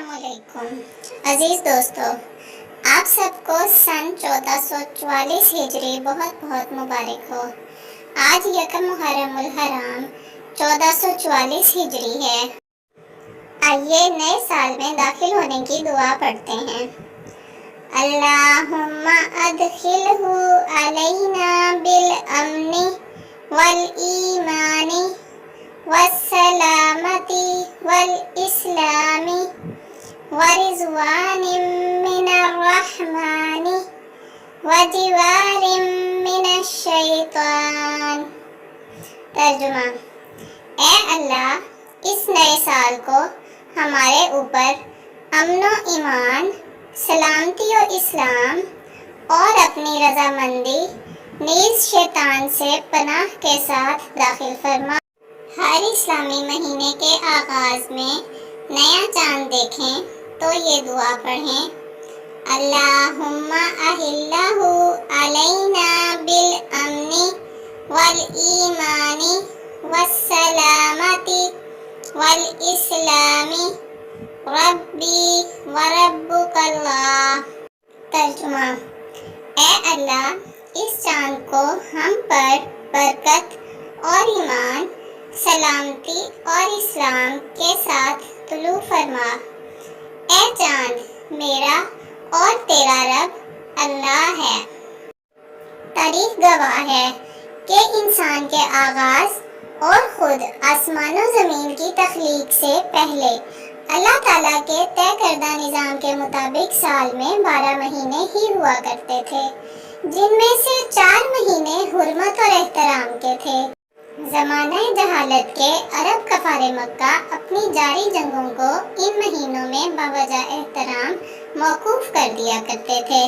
अस्सलाम वालेकुम अजीज दोस्तों, आप सबको सन 1444 हिजरी बहुत बहुत मुबारक हो। आज यकम मुहर्रमुल हराम 1444 हिजरी है। आइए नए साल में दाखिल होने की दुआ पढ़ते हैं। अल्लाहुम्मा अदखिलहु अलैना बिल अम्नी वल ईमानी वस्सलामती वल इस्लामी वरिज़वानिम मिनर रहमानी वजिवारिम मिनश शैतान। तर्जुमा: ए अल्लाह, इस नए साल को हमारे ऊपर अमनो ईमान, सलामती और इस्लाम और अपनी रजामंदी नीज शैतान से पनाह के साथ दाखिल फरमा। हर इस्लामी महीने के आगाज में नया चांद देखें तो ये दुआ पढ़ें। अल्लाहुम्मा अहिल्लहु अलैना बिल अम्नी वल ईमानी वस्सलामती वल इस्लामी रब्बी व रब्बुकल्लाह। तर्जुमा: ए अल्लाह, इस चांद को हम पर बरकत और ईमान, सलामती और इस्लाम के साथ तुलू फरमा। ए चांद, मेरा और तेरा रब अल्लाह है। तारीख गवाह है कि इंसान के आगाज और खुद आसमान और ज़मीन की तख्लीक से पहले अल्लाह ताला के तय करदा निज़ाम के मुताबिक साल में 12 महीने ही हुआ करते थे, जिनमें से 4 महीने हुर्मत और एहतराम के थे। ज़माने जहालत के अरब कफ़ारे मक्का अपनी जारी जंगों को इन महीनों में बावजह एहतराम मौकूफ कर दिया करते थे।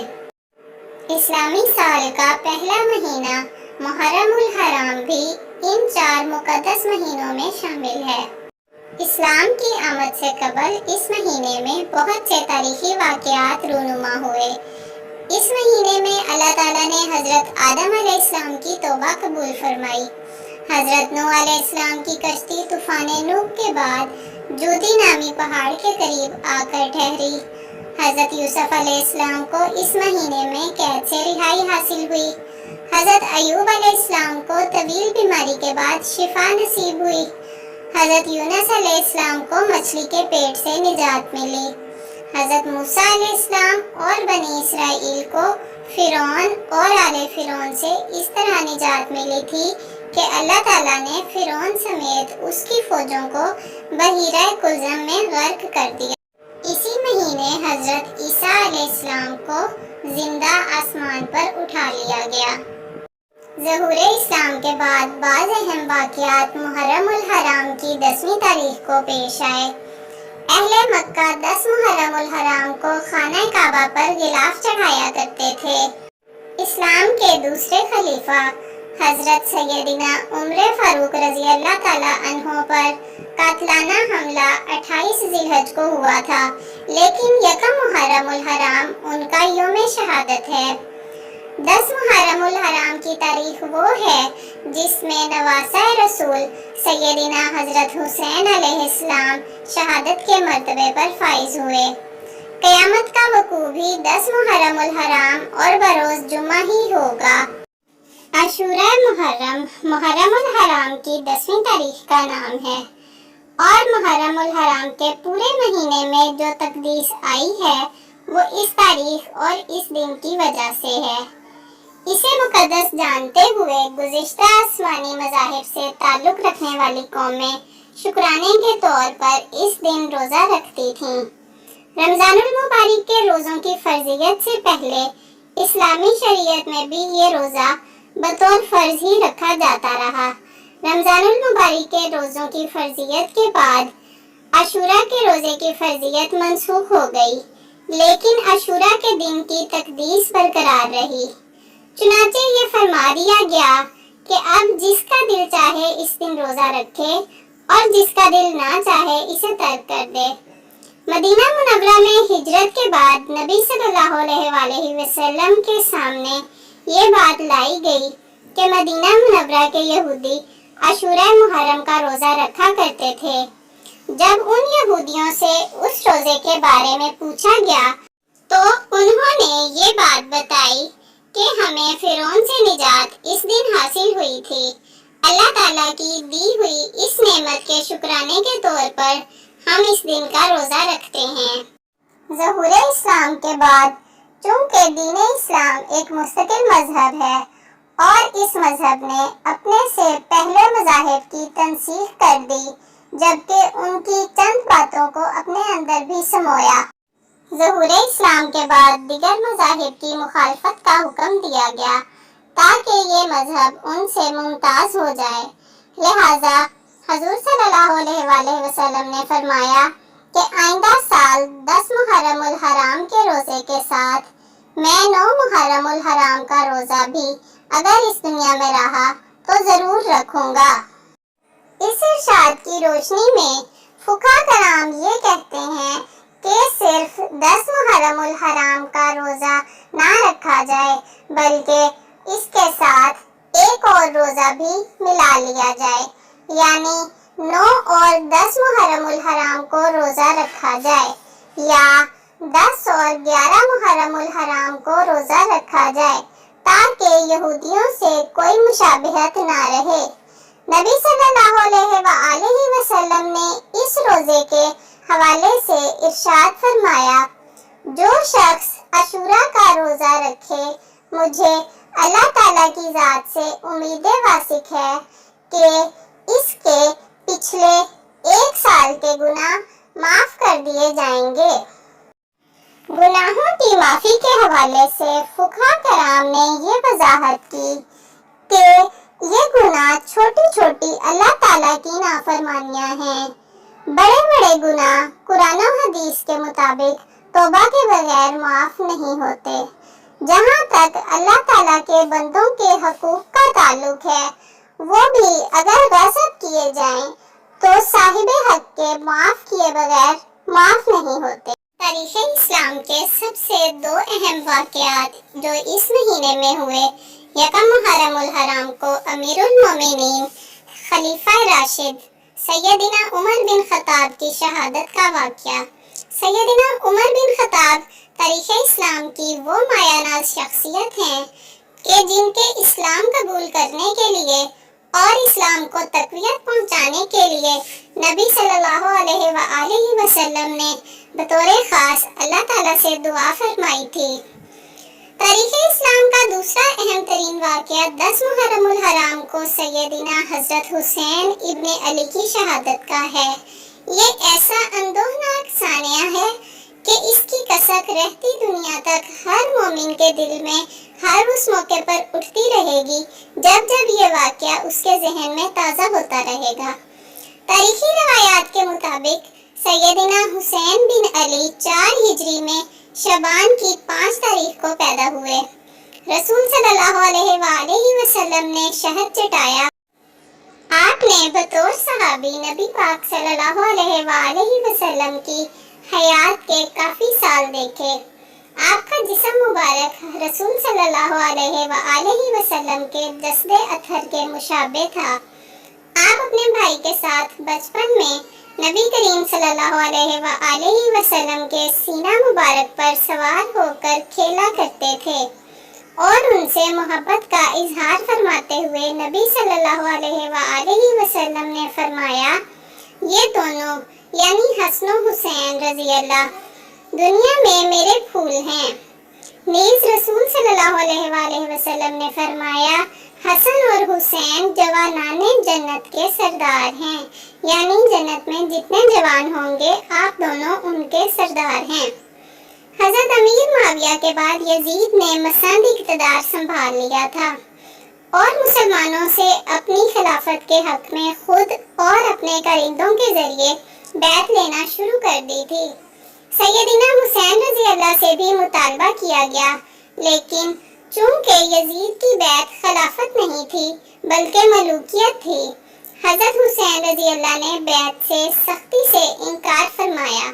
इस्लामी साल का पहला महीना मुहर्रमुल हराम भी इन 4 मुक़द्दस महीनों में शामिल है। इस्लाम की आमद से कबल इस महीने में बहुत से तारीखी वाक़यात रूनुमा हुए। इस महीने में अल्लाह ताला ने हज़रत आदम अलैहिस्सलाम की तौबा कबूल फरमाई। हज़रत नूह अलैहिस्सलाम की कश्ती तूफ़ान नूह के बाद जूदी नामी पहाड़ के करीब आकर ठहरी। हज़रत यूसुफ अलैहिस्सलाम को इस महीने में कैद से रिहाई हासिल हुई। हज़रत अय्यूब अलैहिस्सलाम को तवील बीमारी के बाद शिफा नसीब हुई। हज़रत यूनुस अलैहिस्सलाम को मछली के पेट से निजात मिली। हज़रत मूसा अलैहिस्सलाम और बनी इसराइल को फ़िरौन और आले फ़िरौन से इस तरह निजात मिली थी कि अल्लाह ताला ने फ़िरौन समेत उसकी फ़ौजों को बहीरा कुलज़म में गर्क कर दिया। इसी महीने हज़रत ईसा अलैहिस्सलाम को जिंदा आसमान पर उठा लिया गया। ज़हूरे इस्लाम के बाद बाज़ अहम वाक़यात मुहर्रमुल हराम की 10वीं तारीख को पेश आए। अहले मक्का 10 मुहर्रमुल हराम को खाना काबा पर गिलाफ चढ़ाया करते थे। इस्लाम के दूसरे खलीफा हज़रत सैयदिना उमर फ़ारूक रज़ी अल्लाह ताला अन्हो पर कातलाना हमला 28 ज़िलहज को हुआ था, लेकिन यकम मुहर्रमुल हराम उनका यौम शहादत है। 10 मुहर्रमुल हराम की तारीख वो है जिसमें नवासा रसूल सैयदिना हज़रत हुसैन अलैहिस्सलाम शहादत के मर्तबे पर फाइज हुए। क़यामत का वक़ू भी 10 मुहर्रमुल हराम और बरोज़ जुम्मा ही होगा। आशूरा मुहर्रम मुहर्रमुल हराम की 10वीं तारीख का नाम है और मुहर्रमुल हराम के पूरे महीने में जो तकदीस आई है वो इस तारीख और इस दिन की वजह से है। इसे मुकद्दस जानते हुए गुज़िश्ता आसमानी मज़ाहिब से ताल्लुक़ रखने वाली कौमें शुक्राने के तौर पर इस दिन रोज़ा रखती थीं। रमज़ानुल मुबारक के रोज़ों की फ़र्ज़ियत से पहले इस्लामी शरीयत में भी ये रोज़ा बतौर फ़र्ज़ ही रखा जाता रहा। रमज़ानुल मुबारक के रोज़ों की फ़र्ज़ियत के बाद आशूरा के रोज़े की फ़र्ज़ियत मनसूख हो गई, लेकिन आशूरा के दिन की तकदीस बरकरार रही। चुनांचे ये फरमा दिया गया कि अब जिसका दिल चाहे इस दिन रोज़ा रखे और जिसका दिल ना चाहे इसे तर्क कर दे। मदीना मुनव्वरा में हिजरत के बाद नबी सल्लल्लाहु अलैहि वसल्लम के सामने ये बात लाई गई कि मदीना मुनव्वरा के यहूदी आशूरा मुहर्रम का रोज़ा रखा करते थे। जब उन यहूदियों से उस रोज़े रोजे के बारे में पूछा गया तो उन्होंने ये बात बताई कि हमें फिरौन से निजात इस दिन हासिल हुई थी। अल्लाह ताला की दी हुई इस नेमत के शुक्राने के तौर पर हम इस दिन का रोजा रखते हैं। ज़हूर इस्लाम के बाद चूँकि दीन इस्लाम एक मुस्तकिल मजहब है और इस मजहब ने अपने से पहले मज़ाहिब की तनसीख कर दी, जबकि उनकी चंद बातों को अपने अंदर भी समोया। ज़हूर इस्लाम के बाद दिगर मज़ाहिब की मुखालफत का हुक्म दिया गया ताकि ये मजहब उनसे मुमताज़ हो जाए। लिहाजा हजूर सल्लल्लाहु अलैहि वसल्लम ने फरमाया कि आइंदा साल 10 मुहर्रमुल हराम के रोज़े के साथ मैं 9 मुहर्रमुल हराम का रोज़ा भी अगर इस दुनिया में रहा तो ज़रूर रखूँगा। इस इरशाद की रोशनी में फुक़हा कराम ये कहते हैं कि सिर्फ 10 मुहर्रमुल हराम का रोज़ा ना रखा जाए, बल्कि इसके साथ एक और रोज़ा भी मिला लिया जाए, यानी 9 और 10 मुहर्रमुल हराम को रोज़ा रखा जाए, या 10 और 11 मुहर्रमुल हराम को रोज़ा रखा जाए, ताकि यहूदियों से कोई मुशाबिहत ना रहे। नबी सल्लल्लाहु अलैहि वसल्लम ने इस रोज़े के हवाले से इरशाद फरमाया, जो शख्स अशूरा का रोज़ा रखे, मुझे अल्लाह ताला की ज़ात से उम्मीद वासिक है कि इसके पिछले 1 साल के गुनाह माफ़ कर दिए जाएंगे। गुनाहों की माफ़ी के हवाले से फुक़हा कराम ने ये वजाहत की कि ये गुनाह छोटी छोटी अल्लाह ताला की नाफरमानियाँ हैं। बड़े बड़े गुनाह कुरान और हदीस के मुताबिक तौबा के बगैर माफ़ नहीं होते। जहाँ तक अल्लाह ताला के बंदों के हकूक़ का ताल्लुक है, वो भी अगर गज़ब किए जाएं तो साहिबे हक के माफ़ किए बगैर माफ़ नहीं होते। तारीख़ इस्लाम के सबसे 2 अहम वाक़यात जो इस महीने में हुए, यकम मुहर्रमुल हराम को अमीरुल मोमिनीन खलीफा राशिद सैयदना उमर बिन खत्ताब की शहादत का वाक़या। सैयदना उमर बिन खत्ताब तारीख़ इस्लाम की वो मायानाज़ शख्सियत हैं कि जिनके इस्लाम कबूल करने के लिए और इस्लाम को तक़वियत पहुँचाने के लिए नबी सल्लल्लाहु अलैहि वसल्लम ने बतौर ख़ास अल्लाह ताला से दुआ फरमाई थी। तारीख़ इस्लाम का दूसरा अहम तरीन वाक़या 10 मुहर्रमुल हराम को सैयदना हज़रत हुसैन इब्ने अली की शहादत का है। ये ऐसा अंदोहनाक सानिया है कि इसकी कसक रहती दुनिया तक हर मोमिन के दिल में हर उस मौके पर उठती रहेगी जब जब ये वाक़या उसके जहन में ताज़ा होता रहेगा। तारीख़ी रवायात के मुताबिक सैयदना हुसैन बिन अली 4 हिजरी में शबान की 5 तारीख को पैदा हुए। रसूल सल्लल्लाहु अलैहि वसल्लम ने शहद चटाया। आपने बतौर सहाबी नबी पाक सल्लल्लाहु अलैहि वसल्लम की हयात के काफ़ी साल देखे। आपका जिस्म मुबारक रसूल सल्लल्लाहु अलैहि वसल्लम के जस्दे अत्हर के मुशाबे था। आप अपने भाई के साथ बचपन में नबी करीम सल्लल्लाहु अलैहि वसल्लम के सीना मुबारक पर सवार होकर खेला करते थे और उनसे मोहब्बत का इजहार फरमाते हुए नबी सल्लल्लाहु अलैहि वसल्लम ने फरमाया, ये दोनों यानी हसन और हुसैन रज़ी अल्लाह दुनिया में मेरे फूल हैं। नीज़ रसूल सल्लल्लाहु अलैहि वसल्लम ने फरमाया, हसन और हुसैन जवानाने जन्नत के सरदार हैं, यानी जन्नत में जितने जवान होंगे आप दोनों उनके सरदार हैं। हज़रत अमीर मुआविया के बाद यजीद ने मसंद इक़्तिदार संभाल लिया था और मुसलमानों से अपनी खिलाफत के हक में खुद और अपने कारिंदों के जरिए बैत लेना शुरू कर दी थी। सैयदना हुसैन रज़ी अल्लाह से भी मुतालबा किया गया, लेकिन चूँकि यजीद की बैत खिलाफत नहीं थी बल्कि मलूकियत थी, हज़रत हुसैन रज़ी अल्लाह ने बैत से सख्ती से इनकार फरमाया।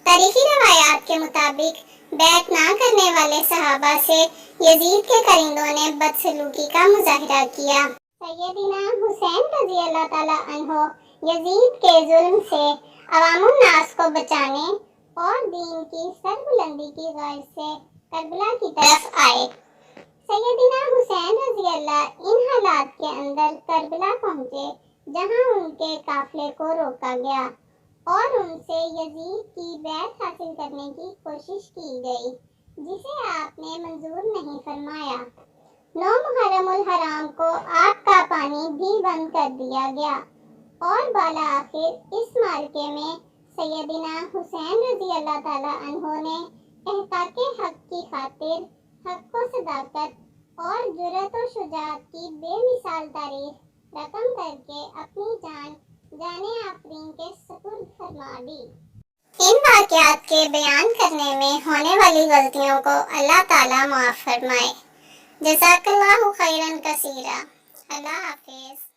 तारीखी रवायात के मुताबिक बैत ना करने वाले सहाबा से यजीद के करिंदों ने बदसलूकी का मुजाहिरा किया। सैयदना हुसैन रज़ी अल्लाह ताला अन्हो यजीद के जुल्म से अवामुन नास को बचाने اور دین کی سربلندی کی غرض سے کربلا کی طرف آئے۔ سیدنا حسین رضی اللہ ان حالات کے اندر کربلا پہنچے جہاں ان کے قافلے کو روکا گیا اور ان سے یزید کی بیعت حاصل کرنے کی کوشش کی گئی، جسے آپ نے منظور نہیں فرمایا۔ 9 محرم الحرام کو آب کا پانی بھی بند کر دیا گیا اور بالآخر اس معرکے میں سیدنا حسین رضی اللہ تعالیٰ عنہ نے احقاق حق کی خاطر حق و صداقت اور جرأت و شجاعت کی بے مثال تاریخ رقم کر کے اپنی جان جانے آفرین کے سپرد فرما دی۔ ان واقعات کے بیان کرنے میں ہونے والی غلطیوں کو اللہ تعالیٰ معاف فرمائے۔ جزاک اللہ خیرا کثیرا۔ اللہ حافظ۔